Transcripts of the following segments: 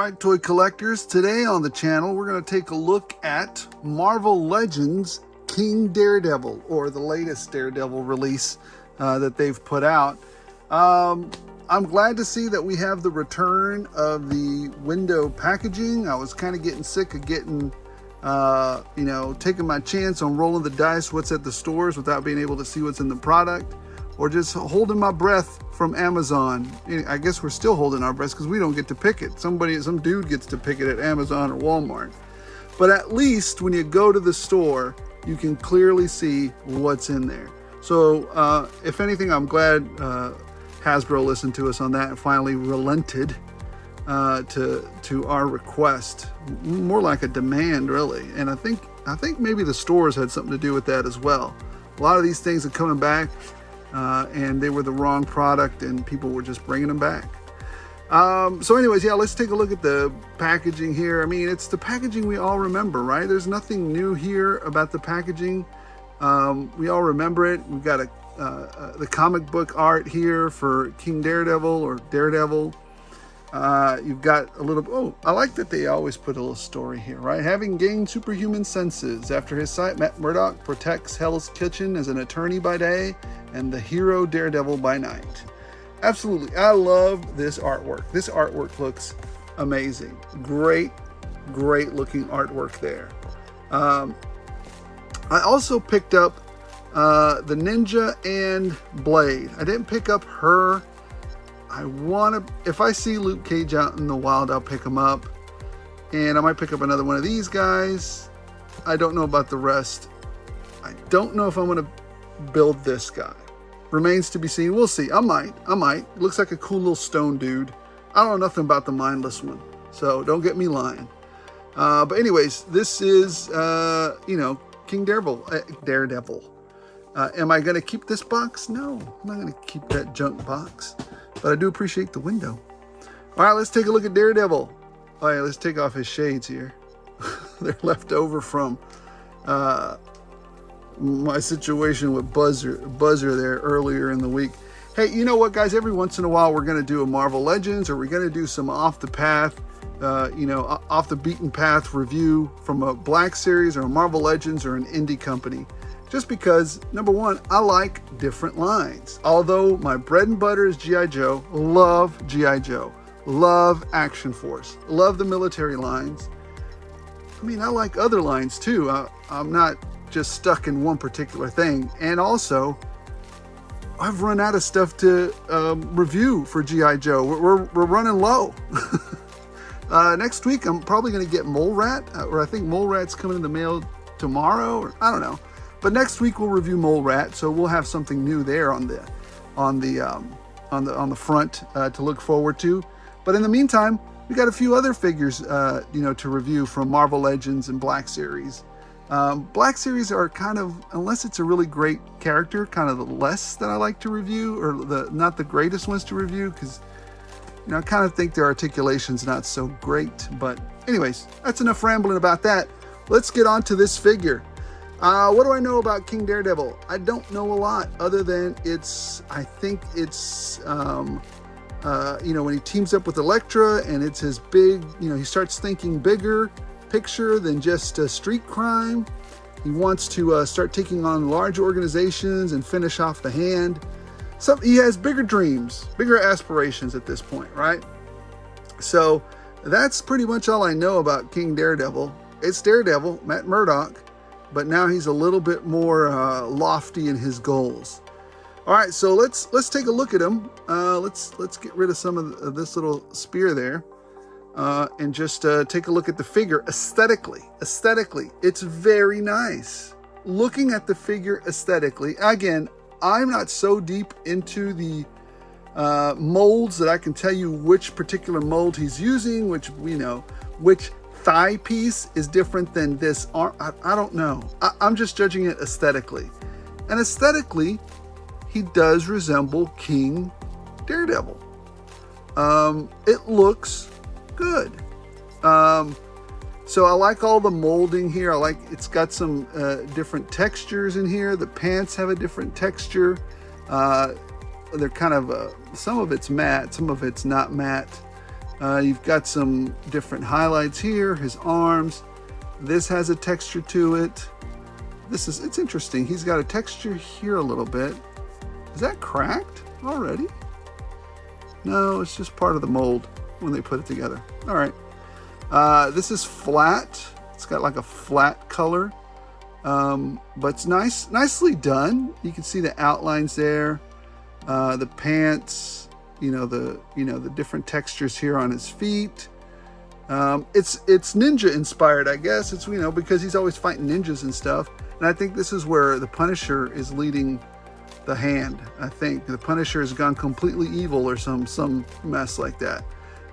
right, toy collectors, today on the channel we're going to take a look at Marvel Legends King Daredevil, or the latest Daredevil release that they've put out. I'm glad to see that we have the return of the window packaging. I was kind of getting sick of getting, taking my chance on rolling the dice what's at the stores without being able to see what's in the product, or just holding my breath from Amazon. I guess we're still holding our breaths because we don't get to pick it. Some dude gets to pick it at Amazon or Walmart. But at least when you go to the store, you can clearly see what's in there. So if anything, I'm glad Hasbro listened to us on that and finally relented to our request. More like a demand, really. And I think maybe the stores had something to do with that as well. A lot of these things are coming back and they were the wrong product and people were just bringing them back. So anyways, yeah, let's take a look at the packaging here. I mean, it's the packaging we all remember, right? There's nothing new here about the packaging. We all remember it. We've got the comic book art here for King Daredevil or Daredevil. You've got a little, I like that they always put a little story here, right? Having gained superhuman senses after his sight, Murdock protects Hell's Kitchen as an attorney by day and the hero Daredevil by night. Absolutely. I love this artwork. This artwork looks amazing. Great looking artwork there. I also picked up the Ninja and Blade. I didn't pick up her. If I see Luke Cage out in the wild, I'll pick him up. And I might pick up another one of these guys. I don't know about the rest. I don't know if I'm going to build this guy. Remains to be seen. We'll see. I might. Looks like a cool little stone dude. I don't know nothing about the mindless one, so don't get me lying. But anyways, this is, King Daredevil. Am I going to keep this box? No, I'm not going to keep that junk box. But I do appreciate the window. All right, let's take a look at Daredevil. All right, let's take off his shades here. They're left over from my situation with Buzzer there earlier in the week. Hey, you know what, guys? Every once in a while, we're going to do a Marvel Legends, or we're going to do some off the path, off the beaten path review from a Black Series or a Marvel Legends or an indie company. Just because, number one, I like different lines. Although my bread and butter is G.I. Joe, love G.I. Joe, love Action Force, love the military lines. I mean, I like other lines too. I'm not just stuck in one particular thing. And also, I've run out of stuff to review for G.I. Joe. We're running low. Next week, I'm probably going to get Mole Rat, or I think Mole Rat's coming in the mail tomorrow, or I don't know. But next week we'll review Mole Rat, so we'll have something new there on the front to look forward to. But in the meantime, we got a few other figures, to review from Marvel Legends and Black Series. Black Series are kind of, unless it's a really great character, kind of the less that I like to review, or not the greatest ones to review, because I kind of think their articulation's not so great. But anyways, that's enough rambling about that. Let's get on to this figure. What do I know about King Daredevil? I don't know a lot other than I think it's when he teams up with Elektra and it's his big, he starts thinking bigger picture than just street crime. He wants to start taking on large organizations and finish off the hand. So he has bigger dreams, bigger aspirations at this point, right? So that's pretty much all I know about King Daredevil. It's Daredevil, Matt Murdock. But now he's a little bit more lofty in his goals. All right, so let's take a look at him. Let's get rid of some of this little spear there, and just take a look at the figure aesthetically. Aesthetically, it's very nice. Looking at the figure aesthetically, again, I'm not so deep into the molds that I can tell you which particular mold he's using, which thigh piece is different than this arm. I don't know. I'm just judging it aesthetically. And aesthetically, he does resemble King Daredevil. It looks good. So I like all the molding here. It's got some different textures in here. The pants have a different texture. They're kind of, some of it's matte, some of it's not matte. You've got some different highlights here, his arms. This has a texture to it. It's interesting. He's got a texture here a little bit. Is that cracked already? No, it's just part of the mold when they put it together. All right. This is flat. It's got like a flat color, but it's nicely done. You can see the outlines there, the pants, the different textures here on his feet. It's ninja inspired, I guess. It's, because he's always fighting ninjas and stuff. And I think this is where the Punisher is leading the hand. I think the Punisher has gone completely evil or some mess like that.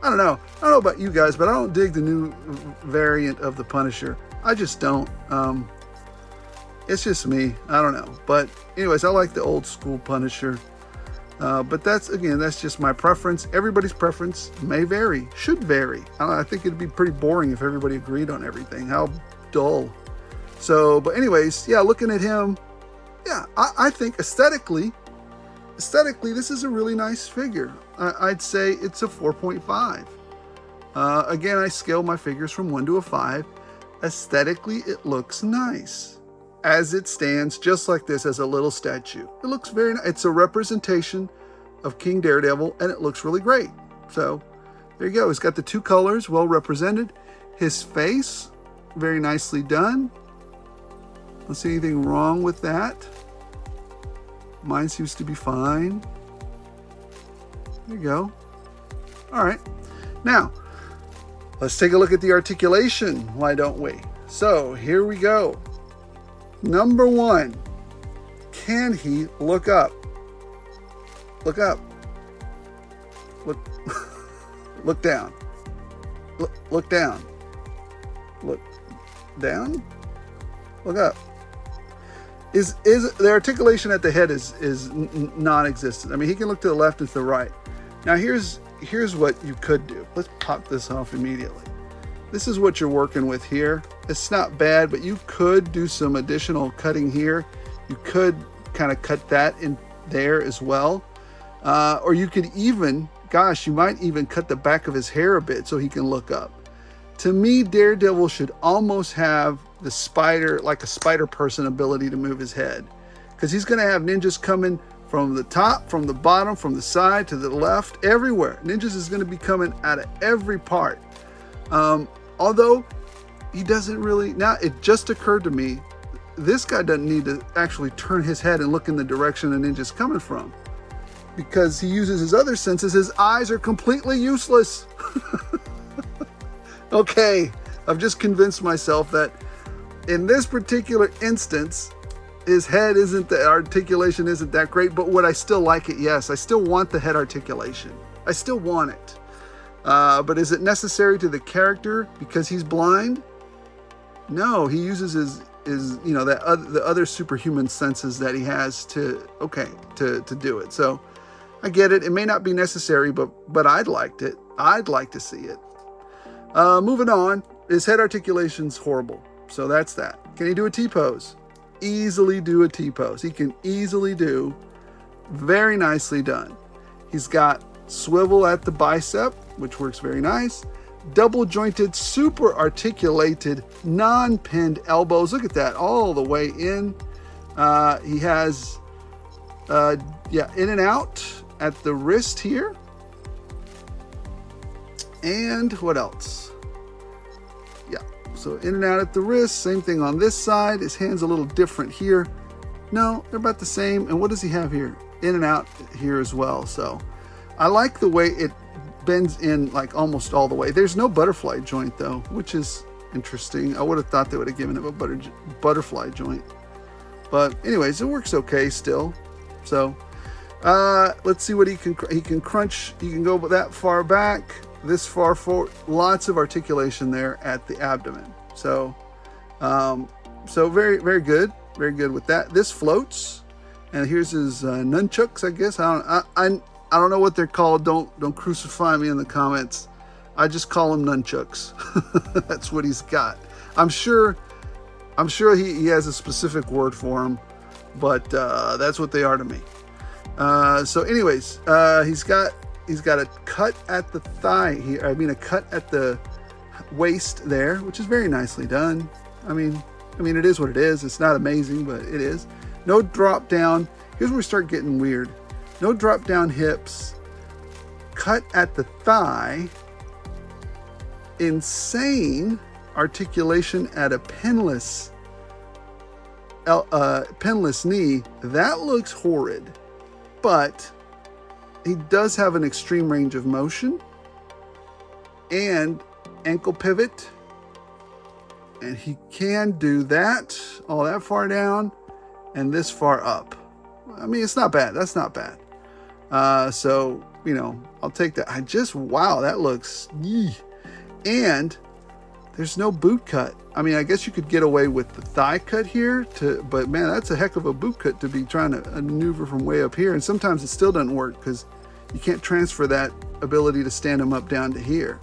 I don't know about you guys, but I don't dig the new variant of the Punisher. I just don't. It's just me. I don't know. But anyways, I like the old school Punisher. But that's just my preference. Everybody's preference may vary, should vary. I think it'd be pretty boring if everybody agreed on everything. How dull. So, but anyways, yeah, looking at him, yeah, I think aesthetically, this is a really nice figure. I'd say it's a 4.5. Again, I scale my figures from 1 to a 5. Aesthetically, it looks nice. As it stands, just like this, as a little statue. It looks very nice. It's a representation of King Daredevil, and it looks really great. So, there you go. He's got the 2 colors well represented. His face, very nicely done. Don't see anything wrong with that. Mine seems to be fine. There you go. All right. Now, let's take a look at the articulation. Why don't we? So, here we go. Number 1, can he look up? Look up. Look down. Look down. Look down. Look up. Is the articulation at the head is non-existent. I mean, he can look to the left and to the right. Now here's what you could do. Let's pop this off immediately. This is what you're working with here. It's not bad, but you could do some additional cutting here. You could kind of cut that in there as well. Or you could even, you might even cut the back of his hair a bit so he can look up. To me, Daredevil should almost have the spider, like a spider person ability to move his head. Because he's going to have ninjas coming from the top, from the bottom, from the side, to the left, everywhere. Ninjas is going to be coming out of every part. Although, he doesn't really, now it just occurred to me, this guy doesn't need to actually turn his head and look in the direction the ninja's coming from. Because he uses his other senses, his eyes are completely useless. Okay, I've just convinced myself that in this particular instance, his head the articulation isn't that great, but would I still like it? Yes, I still want the head articulation. I still want it. But is it necessary to the character because he's blind? No, he uses his the other superhuman senses that he has to do it. So I get it. It may not be necessary, but I'd like it. I'd like to see it. Moving on, his head articulation's horrible. So that's that. Can he do a T-pose? Easily do a T-pose. He can easily do. Very nicely done. He's got swivel at the bicep, which works very nice. Double jointed, super articulated, non-pinned elbows. Look at that, all the way in. He has, in and out at the wrist here. And what else? Yeah, so in and out at the wrist. Same thing on this side. His hand's a little different here. No, they're about the same. And what does he have here? In and out here as well. So I like the way it bends in like almost all the way. There's no butterfly joint though, which is interesting. I would have thought they would have given him a butterfly joint. But anyways, it works okay still. So let's see what he can crunch. He can go that far back, this far forward. Lots of articulation there at the abdomen. So so very, very good. Very good with that. This floats. And here's his nunchucks, I guess. I don't know what they're called. Don't crucify me in the comments. I just call them nunchucks. That's what he's got. I'm sure he has a specific word for them, but that's what they are to me. So anyways, he's got He's got a cut at the thigh here. I mean, a cut at the waist there, which is very nicely done. I mean, it is what it is. It's not amazing, but it is. No drop down. Here's where we start getting weird. No drop down hips. Cut at the thigh. Insane articulation at a pinless knee. That looks horrid, but he does have an extreme range of motion and ankle pivot, and he can do that all that far down and this far up. I mean, it's not bad. That's not bad. So, you know, I'll take that. Wow, that looks, yee. And there's no boot cut. I mean, I guess you could get away with the thigh cut here, but man, that's a heck of a boot cut to be trying to maneuver from way up here. And sometimes it still doesn't work because you can't transfer that ability to stand them up down to here.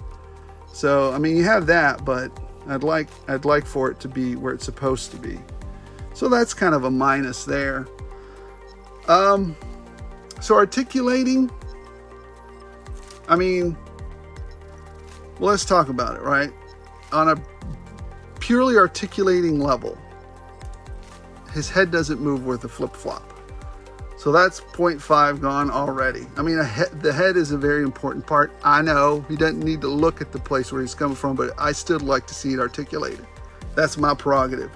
So, I mean, you have that, but I'd like for it to be where it's supposed to be. So that's kind of a minus there. So articulating, I mean, well, let's talk about it, right? On a purely articulating level, his head doesn't move worth a flip-flop. So that's 0.5 gone already. I mean, the head is a very important part. I know he doesn't need to look at the place where he's coming from, but I still like to see it articulated. That's my prerogative.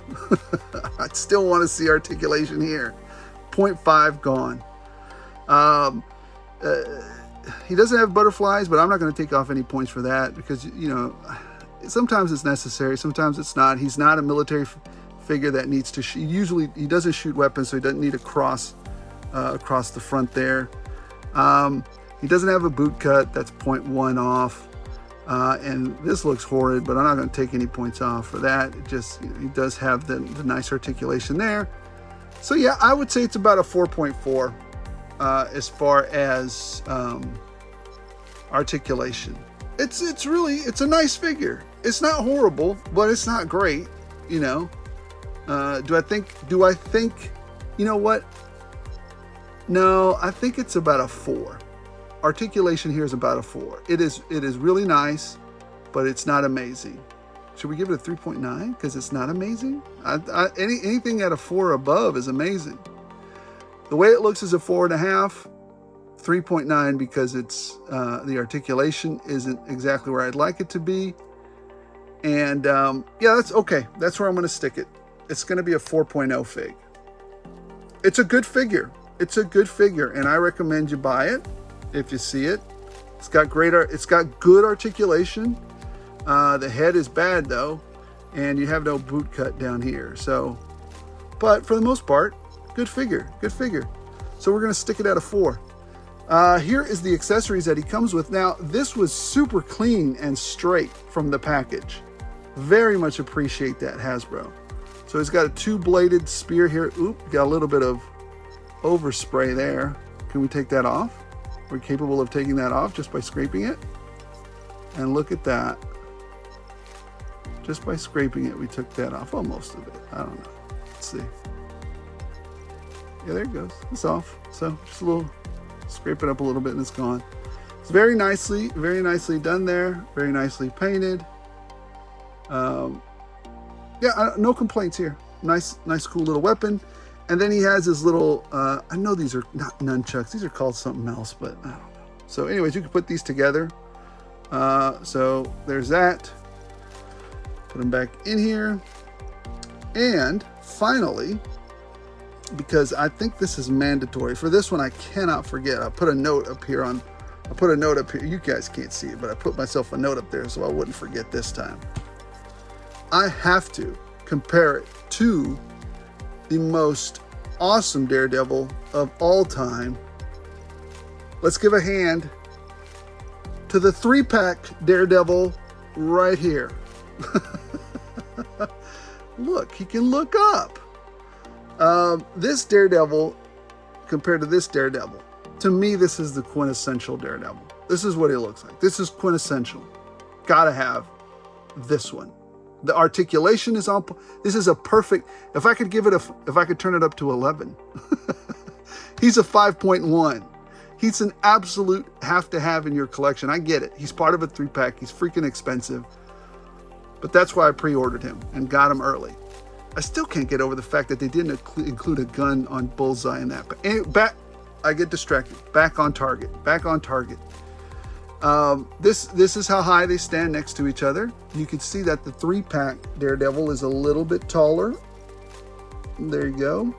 I still want to see articulation here. 0.5 gone. He doesn't have butterflies, but I'm not going to take off any points for that because, you know, sometimes it's necessary, sometimes it's not. He's not a military figure that needs to shoot. Usually he doesn't shoot weapons, so he doesn't need to cross across the front there. He doesn't have a boot cut. That's 0.1 off. And this looks horrid, but I'm not going to take any points off for that. It just, you know, he does have the nice articulation there. So yeah, I would say it's about a 4.4 as far as articulation. It's a nice figure. It's not horrible, but it's not great, you know. Do I think, you know what? No, I think it's about a 4. Articulation here is about a 4. It is really nice, but it's not amazing. Should we give it a 3.9 because it's not amazing? Anything at a 4 or above is amazing. The way it looks is a 4.5, 3.9 because it's the articulation isn't exactly where I'd like it to be. And yeah, that's okay. That's where I'm going to stick it. It's going to be a 4.0 fig. It's a good figure. It's a good figure, and I recommend you buy it if you see it. It's got good articulation. The head is bad though, and you have no boot cut down here. So, but for the most part, good figure. So we're going to stick it at a 4. Here is the accessories that he comes with. Now, this was super clean and straight from the package. Very much appreciate that, Hasbro. So he's got a 2-bladed spear here. Oop, got a little bit of overspray there. Can we take that off? We're capable of taking that off just by scraping it. And look at that. Just by scraping it, we took that off. Well, most of it. I don't know. Let's see. Yeah, there it goes. It's off. So just a little, scrape it up a little bit and it's gone. It's very nicely done there. Very nicely painted. Yeah, no complaints here. Nice, cool little weapon. And then he has his little, I know these are not nunchucks. These are called something else, but I don't know. So anyways, you can put these together. So there's that. Put them back in here. And finally, because I think this is mandatory, for this one I cannot forget. I put a note up here. You guys can't see it, but I put myself a note up there so I wouldn't forget this time. I have to compare it to the most awesome Daredevil of all time. Let's give a hand to the 3-pack Daredevil right here. Look, he can look up. This Daredevil compared to this Daredevil, to me, this is the quintessential Daredevil. This is what he looks like. This is quintessential. Gotta have this one. The articulation is on. This is a perfect. If I could turn it up to 11, he's a 5.1. He's an absolute have to have in your collection. I get it. He's part of a 3-pack. He's freaking expensive. But that's why I pre-ordered him and got him early. I still can't get over the fact that they didn't include a gun on Bullseye in that. But anyway, I get distracted. Back on target. Back on target. This is how high they stand next to each other. You can see that the 3-pack Daredevil is a little bit taller. There you go.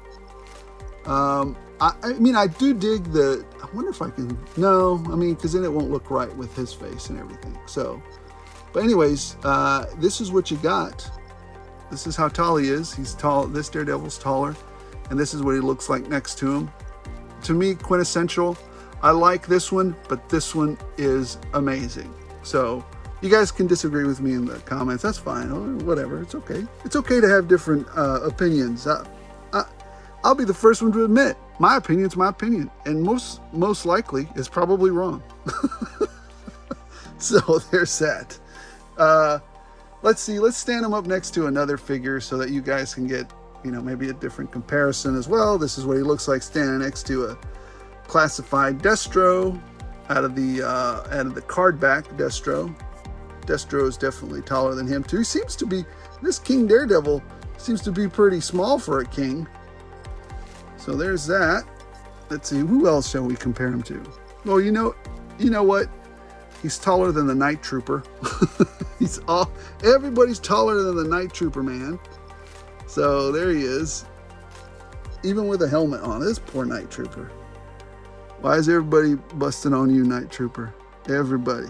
I mean, I do dig the, I wonder if I can, no, I mean, because then it won't look right with his face and everything. So, but anyways, this is what you got. This is how tall he is. He's tall. This Daredevil's taller. And this is what he looks like next to him. To me, quintessential. I like this one, but this one is amazing. So you guys can disagree with me in the comments. That's fine. Or whatever. It's okay. It's okay to have different opinions. I'll be the first one to admit my opinion's my opinion, and most likely is probably wrong. So there's that. Let's see. Let's stand them up next to another figure so that you guys can get, you know, maybe a different comparison as well. This is what he looks like standing next to a classified Destro out of the card back Destro. Destro is definitely taller than him too. He seems to be, this King Daredevil seems to be pretty small for a king. So there's that. Let's see, who else shall we compare him to? Well, you know what? He's taller than the Night Trooper. Everybody's taller than the Night Trooper, man. So there he is. Even with a helmet on. This poor Night Trooper. Why is everybody busting on you, Night Trooper? Everybody.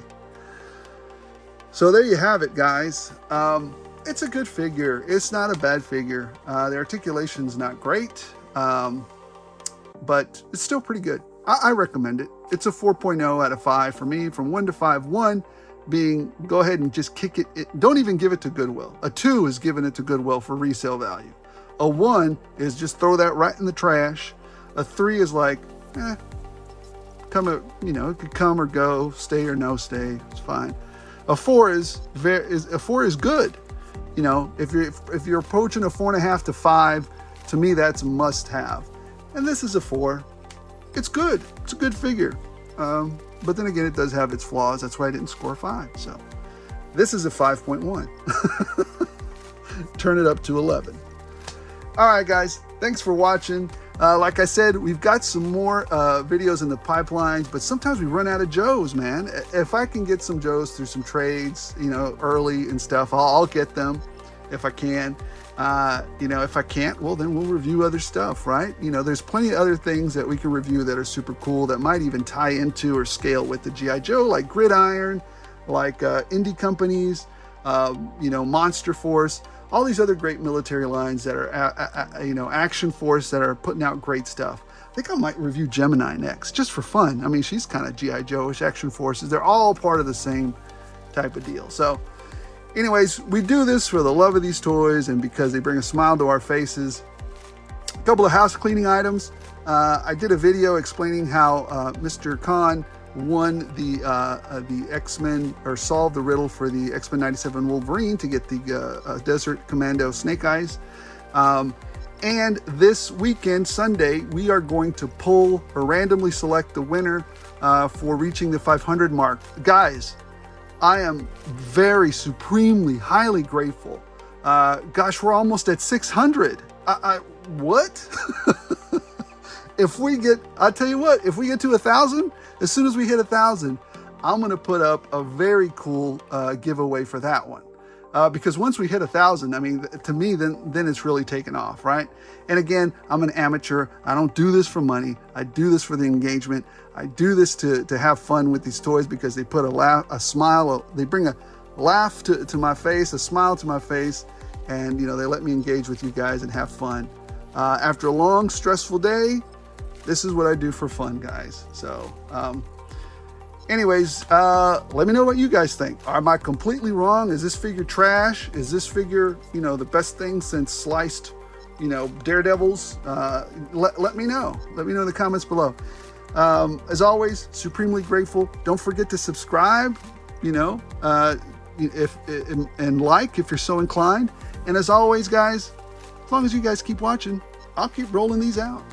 So there you have it, guys. It's a good figure. It's not a bad figure. The articulation's not great, but it's still pretty good. I recommend it. It's a 4.0 out of 5 for me, from 1 to 5. 1 being, go ahead and just kick it. Don't even give it to Goodwill. A 2 is giving it to Goodwill for resale value. A 1 is just throw that right in the trash. A 3 is like, it could come or go, stay or no stay. It's fine. A 4 is good. You know, if you're approaching a 4.5 to 5, to me that's a must-have. And this is a 4. It's good. It's a good figure. But then again, it does have its flaws. That's why I didn't score 5. So this is a 5.1. Turn it up to 11. All right, guys. Thanks for watching. Like I said, we've got some more videos in the pipelines, but sometimes we run out of Joes, man. If I can get some Joes through some trades, you know, early and stuff, I'll get them if I can. If I can't, well, then we'll review other stuff, right? You know, there's plenty of other things that we can review that are super cool that might even tie into or scale with the G.I. Joe, like Gridiron, like indie companies, Monster Force, all these other great military lines that are, Action Force that are putting out great stuff. I think I might review Gemini next, just for fun. I mean, she's kind of G.I. Joe-ish, Action Forces. They're all part of the same type of deal. So anyways, we do this for the love of these toys and because they bring a smile to our faces. A couple of house cleaning items. I did a video explaining how Mr. Khan won the X-Men, or solved the riddle for the X-Men 97 Wolverine to get the Desert Commando Snake Eyes. And this weekend, Sunday, we are going to pull or randomly select the winner for reaching the 500 mark. Guys, I am very supremely, highly grateful. Gosh, we're almost at 600. What? I'll tell you what, if we get to 1,000, as soon as we hit 1,000, I'm going to put up a very cool giveaway for that one. Because once we hit 1,000, I mean, to me, then it's really taken off, right? And again, I'm an amateur. I don't do this for money. I do this for the engagement. I do this to have fun with these toys because they put a smile, they bring a laugh to my face, a smile to my face, and, they let me engage with you guys and have fun. After a long, stressful day, this is what I do for fun, guys. So, anyways, let me know what you guys think. Am I completely wrong? Is this figure trash? Is this figure, the best thing since sliced, Daredevils? Let me know. Let me know in the comments below. As always, supremely grateful. Don't forget to subscribe, and like if you're so inclined. And as always, guys, as long as you guys keep watching, I'll keep rolling these out.